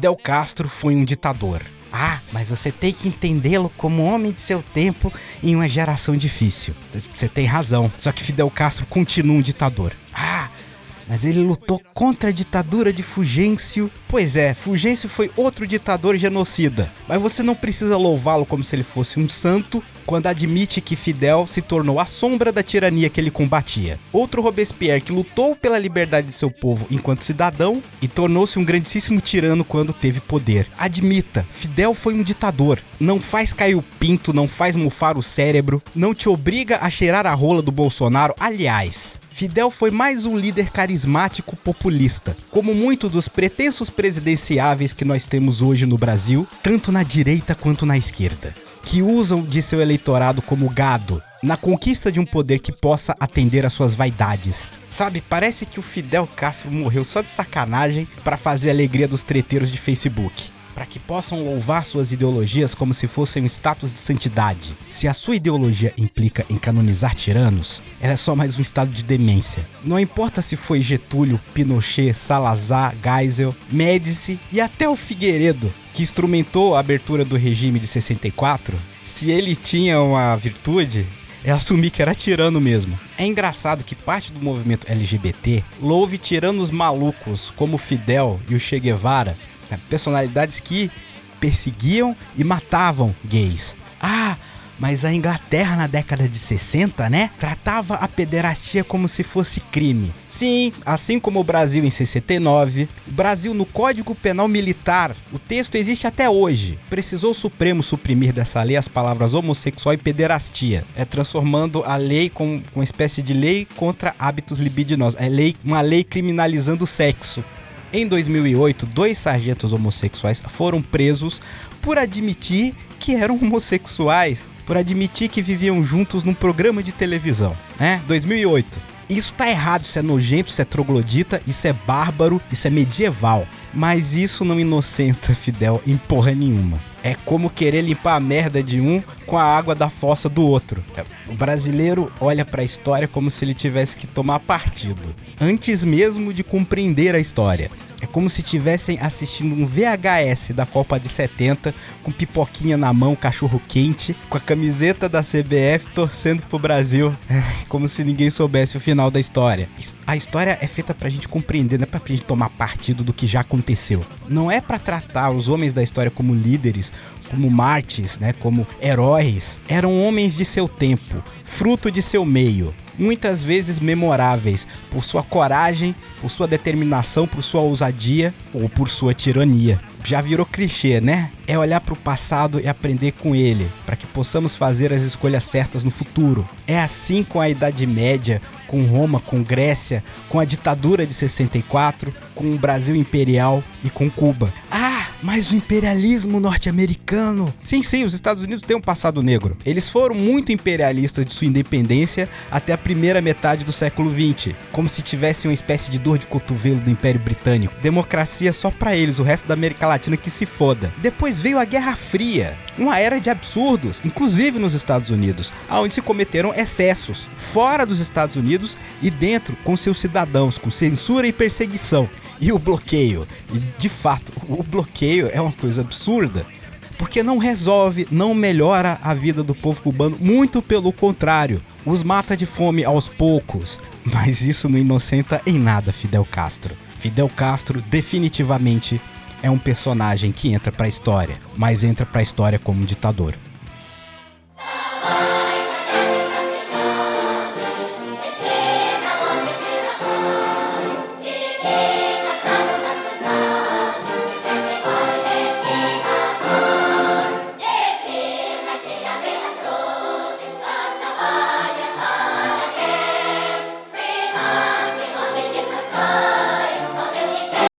Fidel Castro foi um ditador. Ah, mas você tem que entendê-lo como homem de seu tempo em uma geração difícil. Você tem razão, só que Fidel Castro continua um ditador. Ah, mas ele lutou contra a ditadura de Fulgêncio. Pois é, Fulgêncio foi outro ditador genocida. Mas você não precisa louvá-lo como se ele fosse um santo quando admite que Fidel se tornou a sombra da tirania que ele combatia. Outro Robespierre que lutou pela liberdade de seu povo enquanto cidadão e tornou-se um grandíssimo tirano quando teve poder. Admita, Fidel foi um ditador. Não faz cair o pinto, não faz mofar o cérebro, não te obriga a cheirar a rola do Bolsonaro. Aliás, Fidel foi mais um líder carismático populista, como muitos dos pretensos presidenciáveis que nós temos hoje no Brasil, tanto na direita quanto na esquerda, que usam de seu eleitorado como gado, na conquista de um poder que possa atender às suas vaidades. Sabe, parece que o Fidel Castro morreu só de sacanagem para fazer a alegria dos treteiros de Facebook, para que possam louvar suas ideologias como se fossem um status de santidade. Se a sua ideologia implica em canonizar tiranos, ela é só mais um estado de demência. Não importa se foi Getúlio, Pinochet, Salazar, Geisel, Médici e até o Figueiredo, que instrumentou a abertura do regime de 64, se ele tinha uma virtude, é assumir que era tirano mesmo. É engraçado que parte do movimento LGBT louve tiranos malucos como Fidel e o Che Guevara, personalidades que perseguiam e matavam gays. Ah, mas a Inglaterra na década de 60, né? Tratava a pederastia como se fosse crime. Sim, assim como o Brasil em 69, o Brasil no Código Penal Militar, o texto existe até hoje. Precisou o Supremo suprimir dessa lei as palavras homossexual e pederastia, transformando a lei como uma espécie de lei contra hábitos libidinosos. Uma lei criminalizando o sexo. Em 2008, 2 sargentos homossexuais foram presos por admitir que eram homossexuais, por admitir que viviam juntos num programa de televisão, 2008. Isso tá errado, isso é nojento, isso é troglodita, isso é bárbaro, isso é medieval. Mas isso não inocenta Fidel em porra nenhuma. É como querer limpar a merda de um com a água da fossa do outro. O brasileiro olha pra história como se ele tivesse que tomar partido, antes mesmo de compreender a história. É como se estivessem assistindo um VHS da Copa de 70, com pipoquinha na mão, cachorro quente, com a camiseta da CBF torcendo pro Brasil. Como se ninguém soubesse o final da história. A história é feita pra gente compreender, não é pra gente tomar partido do que já aconteceu. Não é pra tratar os homens da história como líderes, como mártires, como heróis. Eram homens de seu tempo, fruto de seu meio. Muitas vezes memoráveis por sua coragem, por sua determinação, por sua ousadia ou por sua tirania. Já virou clichê, né? É olhar para o passado e aprender com ele, para que possamos fazer as escolhas certas no futuro. É assim com a Idade Média, com Roma, com Grécia, com a ditadura de 64, com o Brasil imperial e com Cuba. Mas o imperialismo norte-americano... Sim, os Estados Unidos têm um passado negro. Eles foram muito imperialistas de sua independência até a primeira metade do século XX, como se tivessem uma espécie de dor de cotovelo do Império Britânico. Democracia só pra eles, o resto da América Latina que se foda. Depois veio a Guerra Fria, uma era de absurdos, inclusive nos Estados Unidos, onde se cometeram excessos, fora dos Estados Unidos e dentro com seus cidadãos, com censura e perseguição. E o bloqueio, e de fato, o bloqueio é uma coisa absurda, porque não resolve, não melhora a vida do povo cubano, muito pelo contrário, os mata de fome aos poucos. Mas isso não inocenta em nada Fidel Castro. Fidel Castro definitivamente é um personagem que entra pra história, mas entra pra história como um ditador.